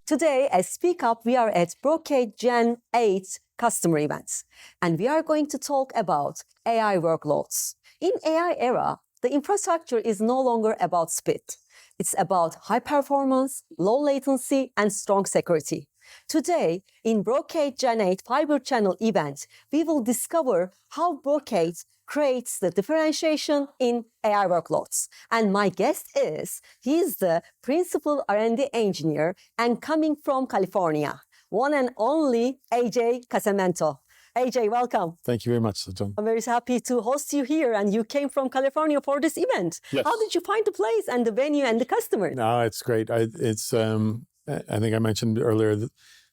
Today, as Speak Up, we are at Brocade Gen 8 customer events, and we are going to talk about AI workloads. In AI era, the infrastructure is no longer about speed. It's about high performance, low latency, and strong security. Today, in Brocade Gen 8 Fibre Channel event, we will discover how Brocade creates the differentiation in AI workloads. And my guest is, he's the principal R&D engineer and coming from California, one and only AJ Casamento. AJ, welcome. Thank you very much, John. I'm very happy to host you here, and you came from California for this event. Yes. How did you find the place and the venue and the customers? No, it's great. I think I mentioned earlier that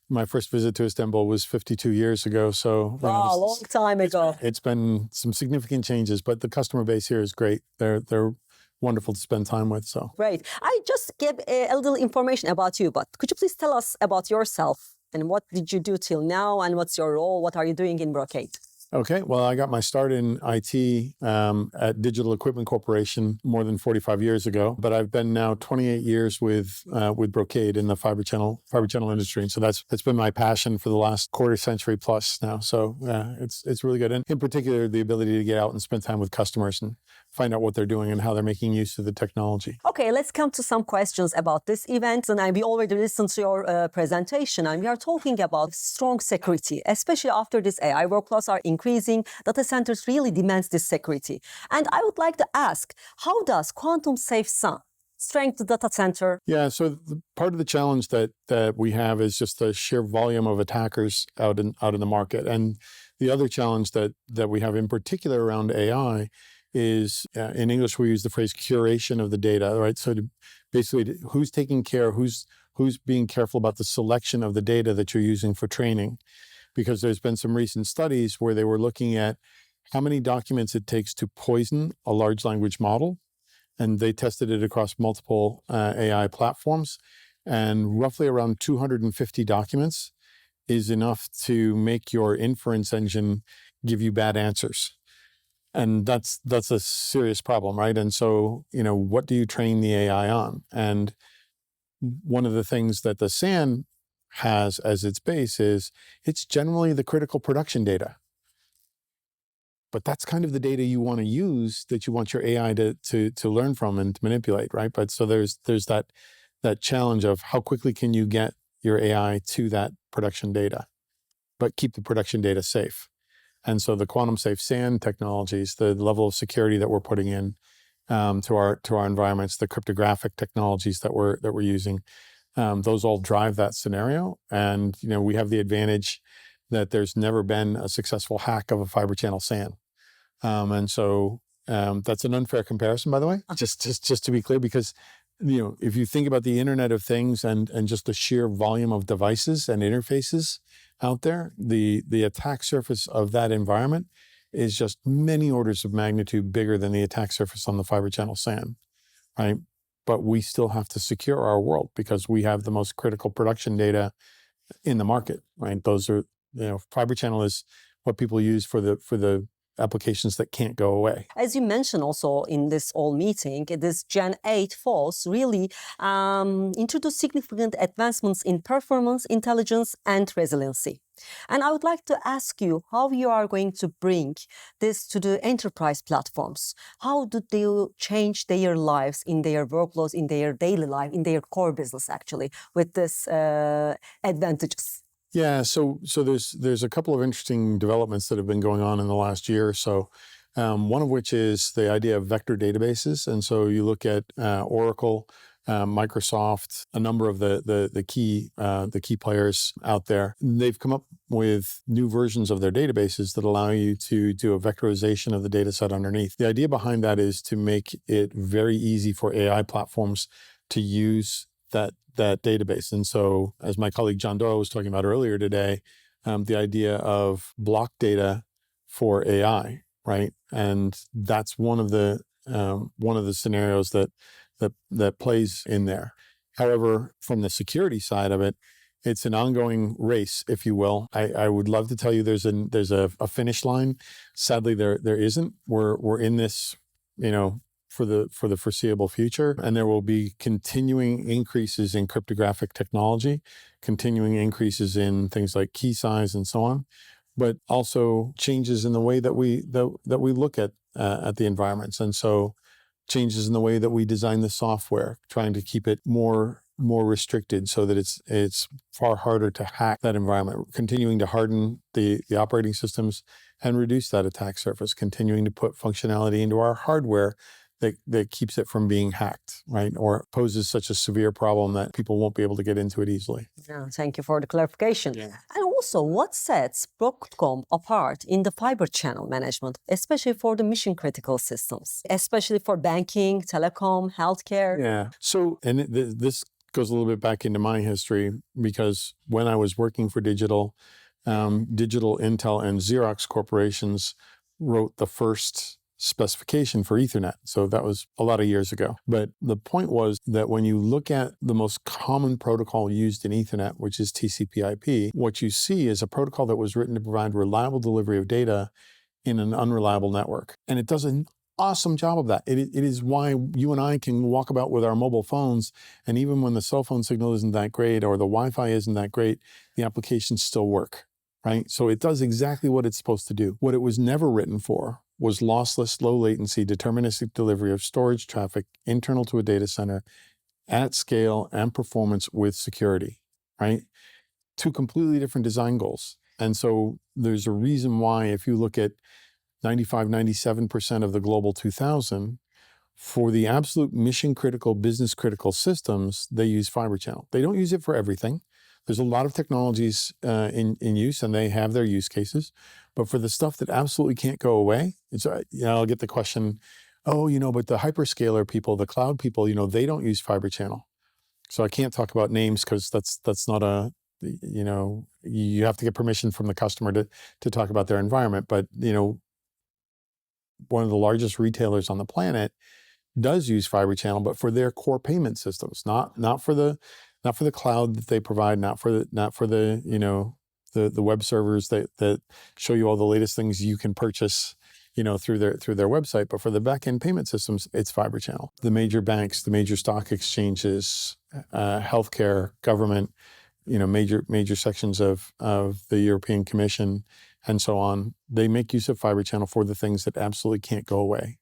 my first visit to Istanbul was 52 years ago. So wow, a long time ago. It's been some significant changes, but the customer base here is great. They're wonderful to spend time with. So great. I just gave a little information about you, but could you please tell us about yourself? And what did you do till now? And what's your role? What are you doing in Brocade? Okay, well, I got my start in IT at Digital Equipment Corporation more than 45 years ago, but I've been now 28 years with Brocade in the Fibre Channel industry, and so that's been my passion for the last quarter century plus now. So it's really good, and in particular, the ability to get out and spend time with customers and find out what they're doing and how they're making use of the technology. Okay, let's come to some questions about this event, and we already listened to your presentation, and we are talking about strong security, especially after this AI workloads are increasing. Data centers really demands this security. And I would like to ask, how does quantum safe SAN strengthen the data center? Yeah, so part of the challenge that we have is just the sheer volume of attackers out in the market. And the other challenge that we have in particular around AI is, in English, we use the phrase curation of the data, right? So basically, who's taking care, who's being careful about the selection of the data that you're using for training? Because there's been some recent studies where they were looking at how many documents it takes to poison a large language model. And they tested it across multiple AI platforms. And roughly around 250 documents is enough to make your inference engine give you bad answers. And that's a serious problem, right? And so, what do you train the AI on? And one of the things that the SAN has as its base is it's generally the critical production data. But that's kind of the data you want to use, that you want your AI to learn from and to manipulate, right? But so there's that challenge of how quickly can you get your AI to that production data, but keep the production data safe. And so the quantum safe SAN technologies, the level of security that we're putting in to our environments, the cryptographic technologies that we're using, those all drive that scenario. And we have the advantage that there's never been a successful hack of a Fibre Channel SAN. And so that's an unfair comparison, by the way, just to be clear, because if you think about the Internet of Things and just the sheer volume of devices and interfaces out there, the attack surface of that environment is just many orders of magnitude bigger than the attack surface on the Fibre Channel SAN, right? But we still have to secure our world because we have the most critical production data in the market, right? Those are, Fibre Channel is what people use for the applications that can't go away. As you mentioned also in this whole meeting, this Gen 8 FOS really introduced significant advancements in performance, intelligence, and resiliency. And I would like to ask you how you are going to bring this to the enterprise platforms. How do they change their lives in their workloads, in their daily life, in their core business actually, with this advantages? Yeah, so there's a couple of interesting developments that have been going on in the last year or so. One of which is the idea of vector databases, and so you look at Oracle, Microsoft, a number of the key players out there. They've come up with new versions of their databases that allow you to do a vectorization of the data set underneath. The idea behind that is to make it very easy for AI platforms to use that database. And so, as my colleague John Doyle was talking about earlier today, the idea of block data for AI, right? And that's one of the scenarios that plays in there. However, from the security side of it, it's an ongoing race, if you will. I would love to tell you there's a finish line. Sadly, there isn't. We're in this, for the foreseeable future. And there will be continuing increases in cryptographic technology, continuing increases in things like key size and so on, but also changes in the way that we look at the environments. And so changes in the way that we design the software, trying to keep it more restricted so that it's far harder to hack that environment, continuing to harden the operating systems and reduce that attack surface, continuing to put functionality into our hardware that keeps it from being hacked, right? Or poses such a severe problem that people won't be able to get into it easily. Yeah, thank you for the clarification. Yeah. And also, what sets Broadcom apart in the fiber channel management, especially for the mission critical systems, especially for banking, telecom, healthcare? Yeah. So, and this goes a little bit back into my history, because when I was working for Digital, Intel, and Xerox corporations wrote the first specification for Ethernet. So that was a lot of years ago. But the point was that when you look at the most common protocol used in Ethernet, which is TCP/IP, what you see is a protocol that was written to provide reliable delivery of data in an unreliable network. And it does an awesome job of that. It is why you and I can walk about with our mobile phones, and even when the cell phone signal isn't that great or the Wi-Fi isn't that great, the applications still work, right? So it does exactly what it's supposed to do. What it was never written for was lossless, low latency, deterministic delivery of storage traffic internal to a data center at scale and performance with security, right? Two completely different design goals. And so there's a reason why, if you look at 95, 97% of the Global 2000, for the absolute mission critical, business critical systems, they use Fibre Channel. They don't use it for everything. There's a lot of technologies in use, and they have their use cases. But for the stuff that absolutely can't go away, it's, I'll get the question, but the hyperscaler people, the cloud people, they don't use Fibre Channel. So I can't talk about names because that's not you have to get permission from the customer to talk about their environment. But, one of the largest retailers on the planet does use Fibre Channel, but for their core payment systems, not for the cloud that they provide, not for the web servers that show you all the latest things you can purchase, through their website, but for the back-end payment systems, it's Fibre Channel. The major banks, the major stock exchanges, healthcare, government, major sections of the European Commission and so on, they make use of Fibre Channel for the things that absolutely can't go away.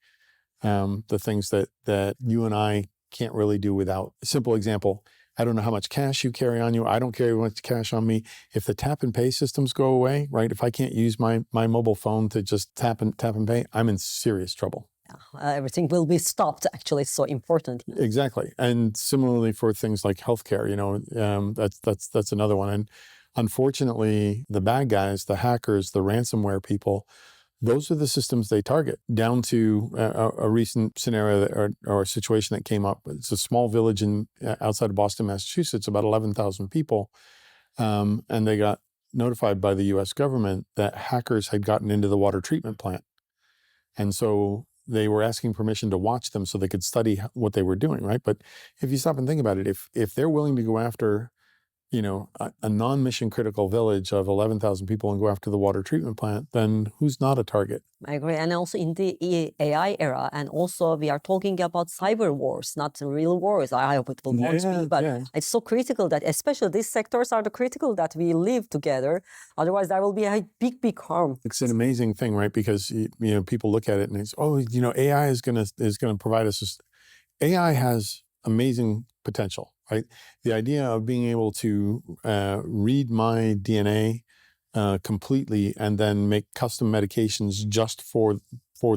The things that you and I can't really do without. A simple example, I don't know how much cash you carry on you. I don't carry much cash on me. If the tap and pay systems go away, right? If I can't use my mobile phone to just tap and pay, I'm in serious trouble. Everything will be stopped. Actually, it's so important. Exactly. And similarly for things like healthcare, that's another one. And unfortunately, the bad guys, the hackers, the ransomware people, those are the systems they target. Down to a recent scenario or a situation that came up. It's a small village outside of Boston, Massachusetts, about 11,000 people. And they got notified by the US government that hackers had gotten into the water treatment plant. And so they were asking permission to watch them so they could study what they were doing, right? But if you stop and think about it, if they're willing to go after a non-mission critical village of 11,000 people and go after the water treatment plant, then who's not a target? I agree. And also in the AI era, and also we are talking about cyber wars, not real wars. I hope it will not be, but it's so critical that especially these sectors are the critical that we live together. Otherwise, there will be a big harm. It's an amazing thing, right? Because people look at it and it's, AI is gonna provide us. AI has amazing potential, right? The idea of being able to read my DNA completely and then make custom medications just for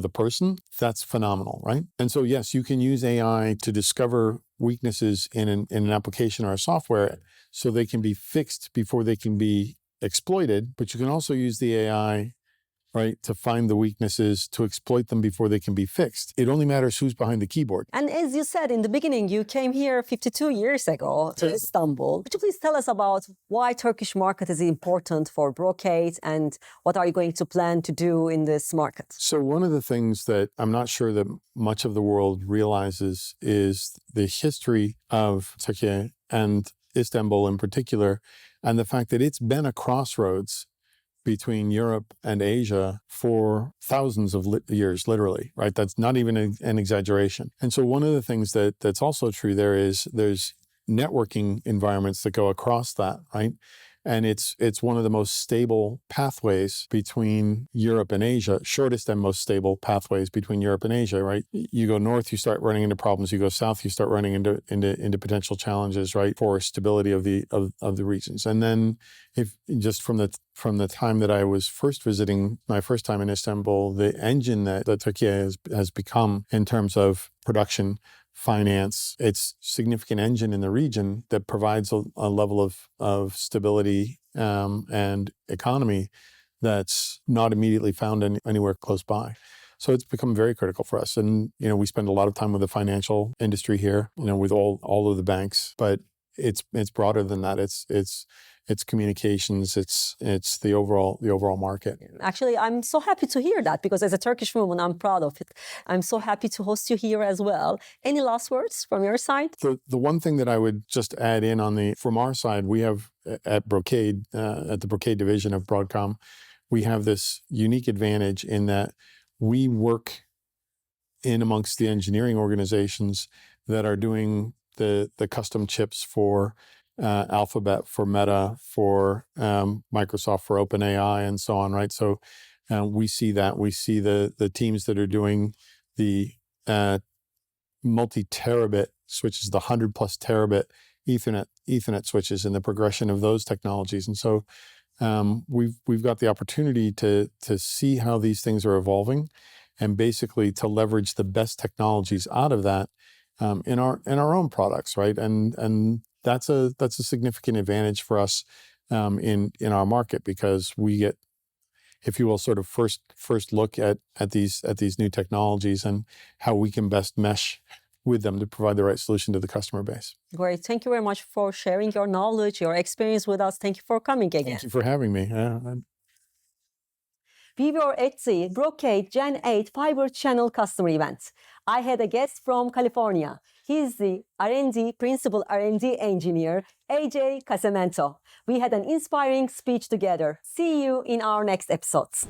the person, that's phenomenal, right? And so yes, you can use AI to discover weaknesses in an application or a software so they can be fixed before they can be exploited, but you can also use the AI, right, to find the weaknesses, to exploit them before they can be fixed. It only matters who's behind the keyboard. And as you said in the beginning, you came here 52 years ago to Istanbul. Could you please tell us about why Turkish market is important for Brocade and what are you going to plan to do in this market? So one of the things that I'm not sure that much of the world realizes is the history of Turkey and Istanbul in particular, and the fact that it's been a crossroads between Europe and Asia for thousands of years, literally, right? That's not even an exaggeration. And so one of the things that's also true there is there's networking environments that go across that, right? And it's one of the most stable pathways between Europe and Asia, shortest and most stable pathways between Europe and Asia, right? You go north, you start running into problems. You go south, you start running into potential challenges, right, for stability of the regions. And then, if just from the time that I was first visiting, my first time in Istanbul, the engine that Turkey has become in terms of production, finance, it's significant engine in the region that provides a level of stability and economy that's not immediately found anywhere close by. So it's become very critical for us. And, we spend a lot of time with the financial industry here, with all of the banks, but it's broader than that. It's communications, it's the overall market. Actually, I'm so happy to hear that, because as a Turkish woman, I'm proud of it. I'm so happy to host you here as well. Any last words from your side? The one thing that I would just add in from our side, we have at Brocade, at the Brocade division of Broadcom, we have this unique advantage in that we work in amongst the engineering organizations that are doing the custom chips for Alphabet, for Meta, for Microsoft, for OpenAI, and so on, right? So we see that. We see the teams that are doing the multi-terabit switches, the 100+ terabit Ethernet switches, and the progression of those technologies. And so we've got the opportunity to see how these things are evolving, and basically to leverage the best technologies out of that in our own products, right? And that's a significant advantage for us in our market, because we get, if you will, sort of first look at these new technologies and how we can best mesh with them to provide the right solution to the customer base. Great. Thank you very much for sharing your knowledge, your experience with us. Thank you for coming again. Thank you for having me. We were at the Brocade Gen 8 Fibre Channel customer event. I had a guest from California. He is the Principal R&D Engineer, AJ Casamento. We had an inspiring speech together. See you in our next episodes.